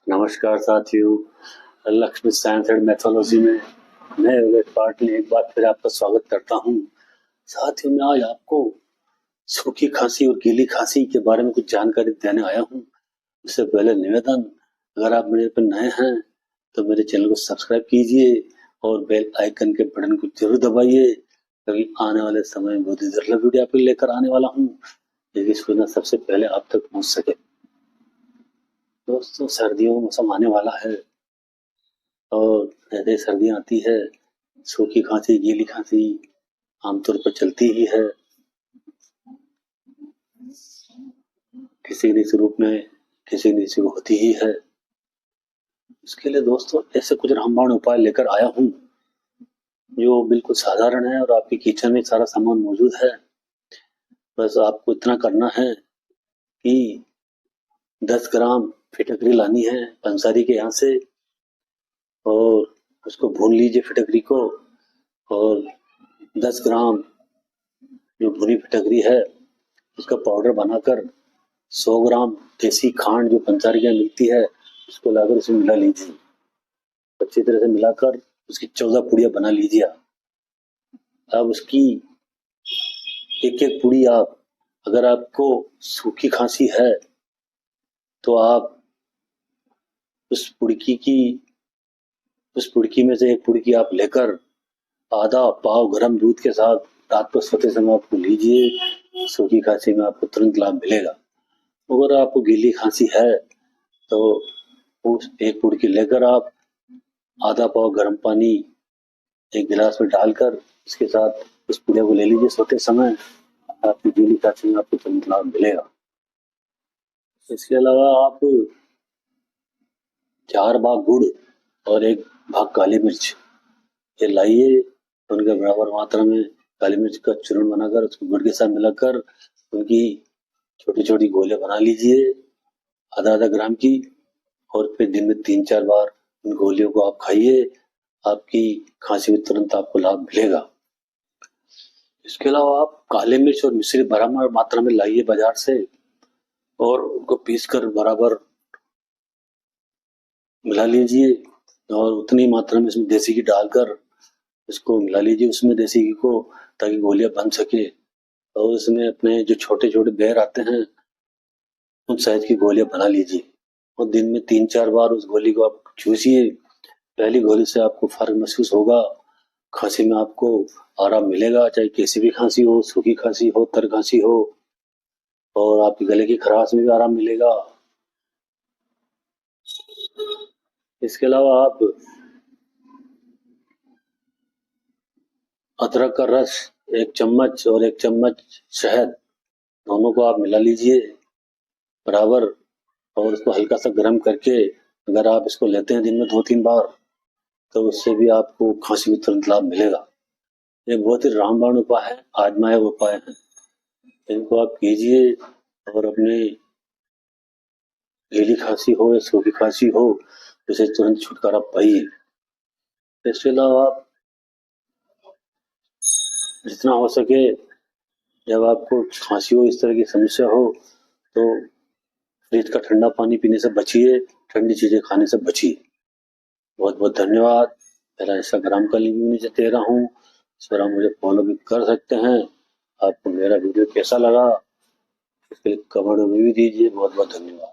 नमस्कार साथियों, Lakshmi science and mythology में मैं विवेक पाटिल एक बार फिर आपका स्वागत करता हूं। साथियों, मैं आज आपको सूखी खांसी और गीली खांसी के बारे में कुछ जानकारी देने आया हूं। उससे पहले निवेदन, अगर आप मेरे पर नए हैं तो मेरे चैनल को सब्सक्राइब कीजिए और बेल आइकन के बटन को जरूर दबाइए, क्योंकि आने वाले समय में बहुत ही जरूरी वीडियो आपको लेकर आने वाला हूँ, जिसकी सूचना सबसे पहले आप तक पहुंच सके। दोस्तों, सर्दियों का मौसम आने वाला है और जैसे सर्दियाँ आती है, सूखी खांसी, गीली खांसी आमतौर पर चलती ही है। किसी न किसी रूप में किसी न किसी को होती ही है। इसके लिए दोस्तों ऐसे कुछ रामबाण उपाय लेकर आया हूँ जो बिल्कुल साधारण है और आपके किचन में सारा सामान मौजूद है। बस आपको इतना करना है कि 10 ग्राम फिटकरी लानी है पंसारी के यहाँ से और उसको भून लीजिए फिटकरी को, और 10 ग्राम जो भुनी फिटकरी है उसका पाउडर बनाकर 100 ग्राम देसी खांड जो पंसारी के मिलती है उसको लाकर उसमें मिला लीजिए। अच्छी तरह से मिलाकर उसकी 14 पुड़िया बना लीजिए। अब उसकी एक एक पुड़ी आप, अगर आपको सूखी खांसी है तो आप उस पुड़की में से एक पुड़की आप लेकर आधा पाव गर्म दूध के साथ रात को सोते समय आपको लीजिए। सूखी खांसी में आपको तुरंत लाभ मिलेगा। अगर आपको गीली खांसी है तो उस एक पुड़की लेकर आप आधा पाव गर्म पानी एक गिलास में डालकर उसके साथ उस पुड़िया को ले लीजिए सोते समय। आपकी गीली खांसी में आपको तुरंत लाभ मिलेगा। इसके अलावा आप 4 भाग गुड़ और 1 भाग काली मिर्च ये लाइए, उनके बराबर मात्रा में काली मिर्च का चूर्ण बनाकर उसको गुड़ के साथ मिलाकर उनकी छोटी छोटी गोलियां बना लीजिए आधा ग्राम की, और फिर दिन में 3-4 बार उन गोलियों को आप खाइए। आपकी खांसी में तुरंत आपको लाभ मिलेगा। इसके अलावा आप काले मिर्च और मिश्री बराबर मात्रा में लाइए बाजार से और उनको पीसकर बराबर मिला लीजिए, और उतनी मात्रा में इसमें देसी घी डालकर इसको मिला लीजिए उसमें देसी घी को, ताकि गोलियां बन सके। और उसमें अपने जो छोटे छोटे बेर आते हैं उन साइज की गोलियां बना लीजिए और दिन में 3-4 बार उस गोली को आप चूसिए। पहली गोली से आपको फर्क महसूस होगा, खांसी में आपको आराम मिलेगा, चाहे कैसी भी खांसी हो, सूखी खांसी हो, तर खांसी हो, और आपके गले की खराश में भी आराम मिलेगा। इसके अलावा आप अदरक का रस 1 चम्मच और 1 चम्मच शहद दोनों को आप मिला लीजिए बराबर, और उसको हल्का सा गर्म करके अगर आप इसको लेते हैं दिन में 2-3 बार तो उससे भी आपको खांसी में तुरंत लाभ मिलेगा। ये बहुत ही रामबाण उपाय है, आजमाया हुआ उपाय है। इनको आप कीजिए और अपने गीली खांसी हो या सूखी खांसी हो उसे तुरंत छुटकारा पाइए। इसके अलावा आप जितना हो सके, जब आपको खांसी हो, इस तरह की समस्या हो, तो फ्रिज का ठंडा पानी पीने से बचिए, ठंडी चीजें खाने से बचिए। बहुत बहुत धन्यवाद। मेरा इंस्टाग्राम का लिंक भी नीचे दे रहा हूँ, इस पर आप मुझे फॉलो भी कर सकते हैं। आपको मेरा वीडियो कैसा लगा इसके लिए कमेंट में भी दीजिए। बहुत बहुत धन्यवाद।